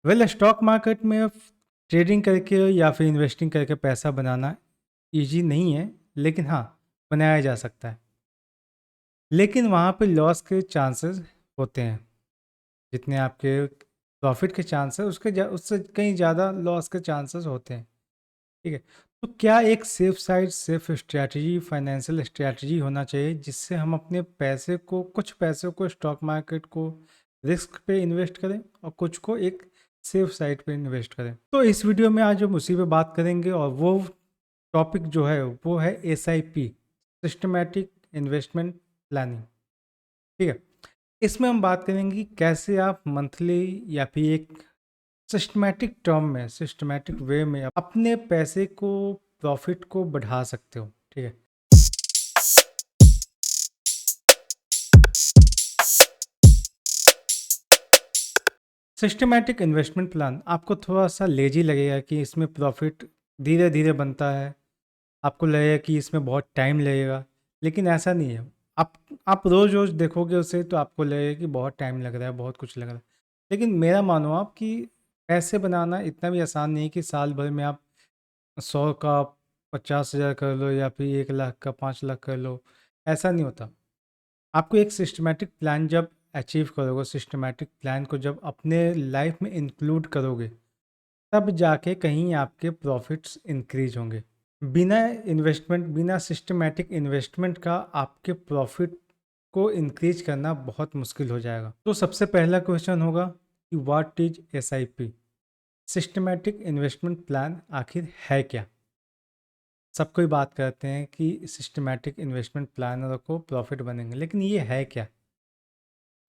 Stock market में trading करके या फिर इन्वेस्टिंग करके पैसा बनाना इजी नहीं है, लेकिन हाँ, बनाया जा सकता है। लेकिन वहाँ पे लॉस के चांसेस होते हैं। जितने आपके प्रॉफिट के चांसेस उससे कहीं ज़्यादा लॉस के चांसेस होते हैं। ठीक है, तो क्या एक सेफ स्ट्रैटेजी, फाइनेंशियल स्ट्रैटेजी होना चाहिए जिससे हम अपने कुछ पैसे को स्टॉक मार्केट को रिस्क पे इन्वेस्ट करें और कुछ को एक सेफ साइड पे इन्वेस्ट करें। तो इस वीडियो में आज हम उसी पे बात करेंगे, और वो टॉपिक जो है वो है SIP, सिस्टमैटिक इन्वेस्टमेंट प्लानिंग। ठीक है, इसमें हम बात करेंगे कि कैसे आप मंथली या फिर एक सिस्टमैटिक वे में अपने पैसे को, प्रॉफिट को बढ़ा सकते हो। ठीक है, सिस्टमैटिक इन्वेस्टमेंट प्लान आपको थोड़ा सा लेजी लगेगा कि इसमें प्रॉफिट धीरे धीरे बनता है, आपको लगेगा कि इसमें बहुत टाइम लगेगा, लेकिन ऐसा नहीं है। आप आप रोज़ रोज़ देखोगे उसे तो आपको लगेगा कि बहुत टाइम लग रहा है, बहुत कुछ लग रहा है। लेकिन मेरा मानो आप कि पैसे बनाना इतना भी आसान नहीं है कि साल भर में आप 100 का 50,000 कर लो या फिर 1 लाख का 5 लाख कर लो। ऐसा नहीं होता। आपको एक सिस्टमैटिक प्लान जब अचीव करोगे, सिस्टमैटिक प्लान को जब अपने लाइफ में इंक्लूड करोगे, तब जाके कहीं आपके प्रॉफिट्स इंक्रीज होंगे। बिना सिस्टमैटिक इन्वेस्टमेंट का आपके प्रॉफिट को इंक्रीज करना बहुत मुश्किल हो जाएगा। तो सबसे पहला क्वेश्चन होगा कि what is SIP, systematic investment plan आखिर है क्या। सब कोई बात करते हैं कि सिस्टमैटिक इन्वेस्टमेंट प्लानर को प्रॉफिट बनेंगे, लेकिन ये है क्या।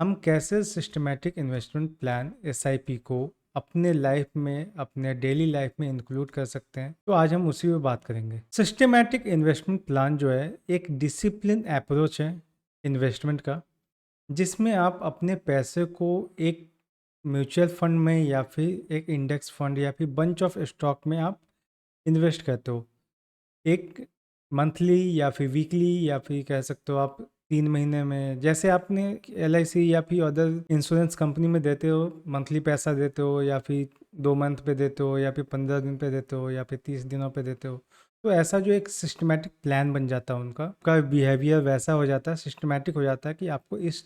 हम कैसे सिस्टमैटिक इन्वेस्टमेंट प्लान SIP को अपने लाइफ में, अपने डेली लाइफ में इंक्लूड कर सकते हैं, तो आज हम उसी पे बात करेंगे। सिस्टमैटिक इन्वेस्टमेंट प्लान जो है एक डिसिप्लिन अप्रोच है इन्वेस्टमेंट का, जिसमें आप अपने पैसे को एक म्यूचुअल फंड में या फिर एक इंडेक्स फंड या फिर बंच ऑफ स्टॉक में आप इन्वेस्ट करते हो। एक मंथली या फिर वीकली या फिर कह सकते हो आप 3 महीने में, जैसे आपने LIC या फिर अदर इंश्योरेंस कंपनी में देते हो, मंथली पैसा देते हो, या फिर 2 मंथ पे देते हो, या फिर 15 दिन पे देते हो, या फिर 30 दिनों पे देते हो। तो ऐसा जो एक सिस्टमैटिक प्लान बन जाता है उनका बिहेवियर वैसा हो जाता है, सिस्टमैटिक हो जाता है कि आपको इस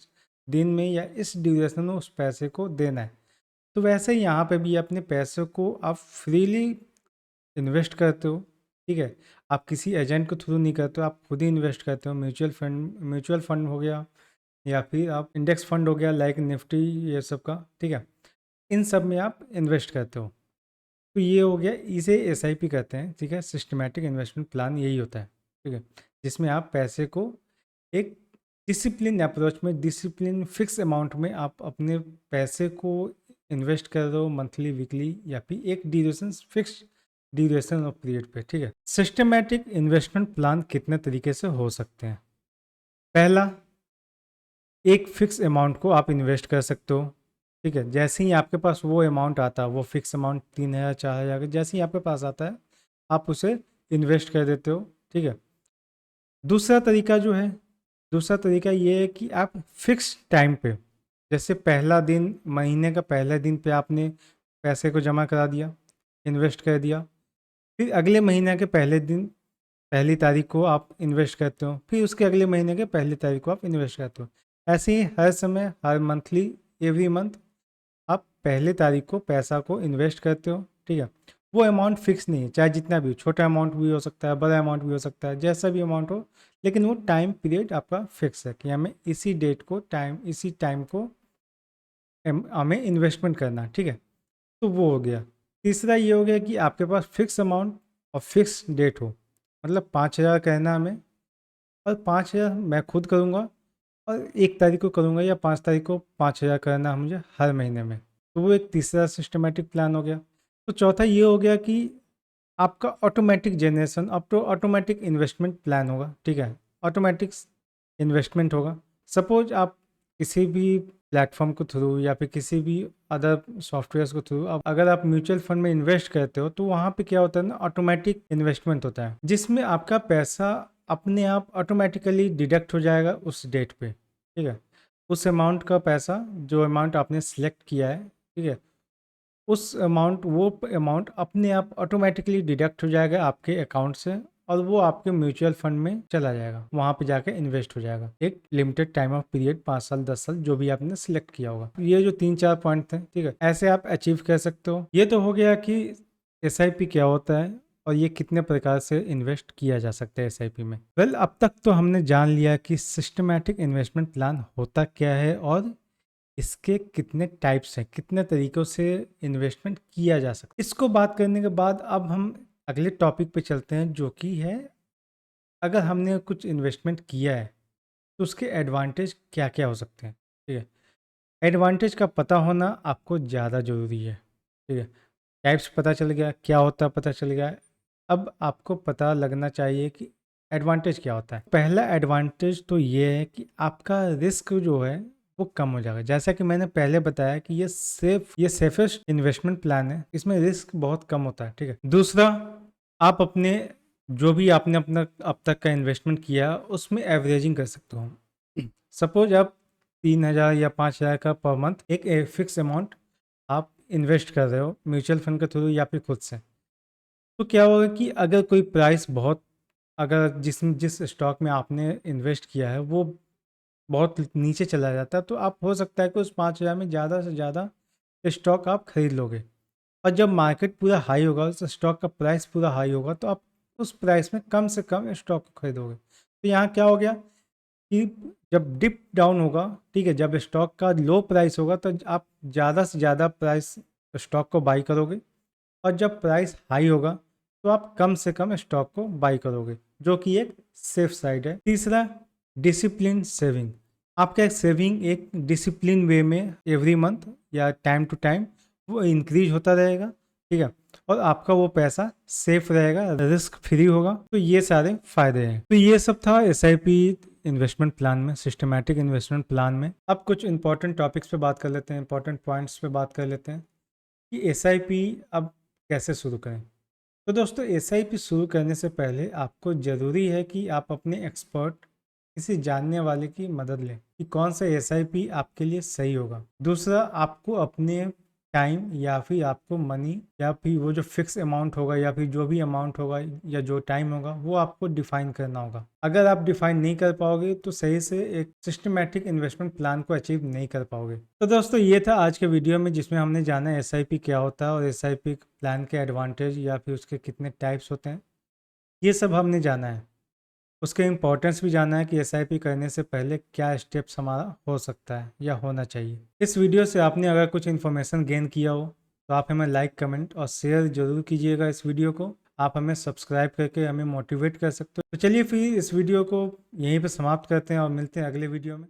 दिन में या इस ड्यूरेशन में उस पैसे को देना है। तो वैसे ही यहाँ पे भी अपने पैसे को आप फ्रीली इन्वेस्ट करते हो। ठीक है, आप किसी एजेंट के थ्रू नहीं करते हो, आप खुद ही इन्वेस्ट करते हो। म्यूचुअल फंड हो गया या फिर आप इंडेक्स फंड हो गया, लाइक निफ्टी, ये सब का। ठीक है, इन सब में आप इन्वेस्ट करते हो। तो ये हो गया, इसे SIP कहते हैं। ठीक है, सिस्टमैटिक इन्वेस्टमेंट प्लान यही होता है। ठीक है, जिसमें आप पैसे को एक डिसिप्लिन अप्रोच में, डिसिप्लिन फिक्स अमाउंट में आप अपने पैसे को इन्वेस्ट कर रहे हो, मंथली, वीकली या फिर एक duration, fix duration of period पे। ठीक है, सिस्टमैटिक इन्वेस्टमेंट प्लान कितने तरीके से हो सकते हैं। पहला, एक फिक्स अमाउंट को आप इन्वेस्ट कर सकते हो। ठीक है, जैसे ही आपके पास वो अमाउंट आता है, वो फिक्स अमाउंट 3,000 4,000, जैसे ही आपके पास आता है आप उसे इन्वेस्ट कर देते हो। ठीक है, दूसरा तरीका जो है, दूसरा तरीका ये है कि आप फिक्स टाइम पे, जैसे पहला दिन, महीने का पहले दिन पे आपने पैसे को जमा करा दिया, इन्वेस्ट कर दिया। फिर अगले महीने के पहले दिन, पहली तारीख को आप इन्वेस्ट करते हो, फिर उसके अगले महीने के पहली तारीख को आप इन्वेस्ट करते हो। ऐसे ही हर समय, हर मंथली, एवरी मंथ आप पहले तारीख को पैसा को इन्वेस्ट करते हो। ठीक है, वो अमाउंट फिक्स नहीं है, चाहे जितना भी हो, छोटा अमाउंट भी हो सकता है, बड़ा अमाउंट भी हो सकता है, जैसा भी अमाउंट हो, लेकिन वो टाइम पीरियड आपका फिक्स है कि हमें इसी डेट को, इसी टाइम को हमें इन्वेस्टमेंट करना है। ठीक है, तो वो हो गया। तीसरा ये हो गया कि आपके पास फिक्स अमाउंट और फिक्स डेट हो, मतलब 5,000 कहना हमें, और 5,000 मैं खुद करूँगा, और 1 तारीख को करूँगा या 5 तारीख को 5,000 करना है मुझे हर महीने में। तो वो एक तीसरा सिस्टमेटिक प्लान हो गया। तो चौथा ये हो गया कि आपका ऑटोमेटिक जनरेशन, अब तो ऑटोमेटिक इन्वेस्टमेंट प्लान होगा। ठीक है, ऑटोमेटिक इन्वेस्टमेंट होगा। सपोज आप किसी भी प्लेटफॉर्म के थ्रू या फिर किसी भी अदर सॉफ्टवेयर के थ्रू, अब अगर आप म्यूचुअल फंड में इन्वेस्ट करते हो, तो वहाँ पे क्या होता है ना, ऑटोमेटिक इन्वेस्टमेंट होता है, जिसमें आपका पैसा अपने आप ऑटोमेटिकली डिडक्ट हो जाएगा उस डेट पे। ठीक है, उस अमाउंट का पैसा, जो अमाउंट आपने सिलेक्ट किया है, ठीक है, वो अमाउंट अपने आप ऑटोमेटिकली डिडक्ट हो जाएगा आपके अकाउंट से और वो आपके म्यूचुअल फंड में चला जाएगा, वहां पे जाके इन्वेस्ट हो जाएगा एक लिमिटेड टाइम ऑफ पीरियड, 5 साल 10 साल जो भी आपने सिलेक्ट किया होगा। ये जो 3-4 पॉइंट थे, ठीक है, ऐसे आप अचीव कर सकते हो। ये तो हो गया कि SIP क्या होता है और ये कितने प्रकार से इन्वेस्ट किया जा सकता है SIP में। वेल, अब तक तो हमने जान लिया कि सिस्टमैटिक इन्वेस्टमेंट प्लान होता क्या है और इसके कितने टाइप्स हैं, कितने तरीकों से इन्वेस्टमेंट किया जा सकता है। इसको बात करने के बाद अब हम अगले टॉपिक पे चलते हैं, जो कि है अगर हमने कुछ इन्वेस्टमेंट किया है तो उसके एडवांटेज क्या क्या हो सकते हैं। ठीक है, एडवांटेज का पता होना आपको ज़्यादा ज़रूरी है। ठीक है, टाइप्स पता चल गया, क्या होता है पता चल गया, अब आपको पता लगना चाहिए कि एडवांटेज क्या होता है। पहला एडवांटेज तो ये है कि आपका रिस्क जो है वो कम हो जाएगा। जैसा कि मैंने पहले बताया कि ये सेफेस्ट इन्वेस्टमेंट प्लान है, इसमें रिस्क बहुत कम होता है। ठीक है, दूसरा, आप अपने जो भी आपने अपना अब तक का इन्वेस्टमेंट किया उसमें एवरेजिंग कर सकते हो। सपोज आप 3,000 या 5,000 का पर मंथ एक फिक्स अमाउंट आप इन्वेस्ट कर रहे हो म्यूचुअल फंड के थ्रू या फिर खुद से, तो क्या होगा कि अगर कोई प्राइस बहुत, अगर जिस स्टॉक में आपने इन्वेस्ट किया है वो बहुत नीचे चला जाता है, तो आप हो सकता है कि उस 5,000 में ज़्यादा से ज़्यादा स्टॉक आप खरीद लोगे। और जब मार्केट पूरा हाई होगा, उस स्टॉक का प्राइस पूरा हाई होगा, तो आप उस प्राइस में कम से कम स्टॉक को खरीदोगे। तो यहाँ क्या हो गया कि जब डिप डाउन होगा, ठीक है, जब स्टॉक का लो प्राइस होगा तो आप ज़्यादा से ज़्यादा प्राइस स्टॉक को बाई करोगे, और जब प्राइस हाई होगा तो आप कम से कम स्टॉक को बाई करोगे, जो कि एक सेफ साइड है। तीसरा, डिसिप्लिन सेविंग। आपका सेविंग एक डिसिप्लिन वे में एवरी मंथ या टाइम टू टाइम वो इंक्रीज होता रहेगा। ठीक है, और आपका वो पैसा सेफ रहेगा, रिस्क फ्री होगा। तो ये सारे फायदे हैं। तो ये सब था SIP इन्वेस्टमेंट प्लान में, सिस्टमैटिक इन्वेस्टमेंट प्लान में। अब कुछ इंपॉर्टेंट टॉपिक्स पे बात कर लेते हैं, इंपॉर्टेंट पॉइंट्स पे बात कर लेते हैं कि SIP अब कैसे शुरू करें। तो दोस्तों, SIP शुरू करने से पहले आपको ज़रूरी है कि आप अपने एक्सपर्ट, किसी जानने वाले की मदद लें कि कौन सा SIP आपके लिए सही होगा। दूसरा, आपको अपने टाइम या फिर आपको मनी या फिर वो जो फिक्स अमाउंट होगा या फिर जो भी अमाउंट होगा या जो टाइम होगा वो आपको डिफाइन करना होगा। अगर आप डिफाइन नहीं कर पाओगे तो सही से एक सिस्टमैटिक इन्वेस्टमेंट प्लान को अचीव नहीं कर पाओगे। तो दोस्तों, ये था आज के वीडियो में, जिसमें हमने जाना SIP क्या होता है और SIP प्लान के एडवांटेज या फिर उसके कितने टाइप्स होते हैं, ये सब हमने जाना है। उसके इम्पोर्टेंस भी जाना है कि SIP करने से पहले क्या स्टेप्स हमारा हो सकता है या होना चाहिए। इस वीडियो से आपने अगर कुछ इन्फॉर्मेशन गेन किया हो तो आप हमें लाइक, कमेंट और शेयर जरूर कीजिएगा। इस वीडियो को आप हमें सब्सक्राइब करके हमें मोटिवेट कर सकते हो। तो चलिए फिर इस वीडियो को यहीं पर समाप्त करते हैं और मिलते हैं अगले वीडियो में।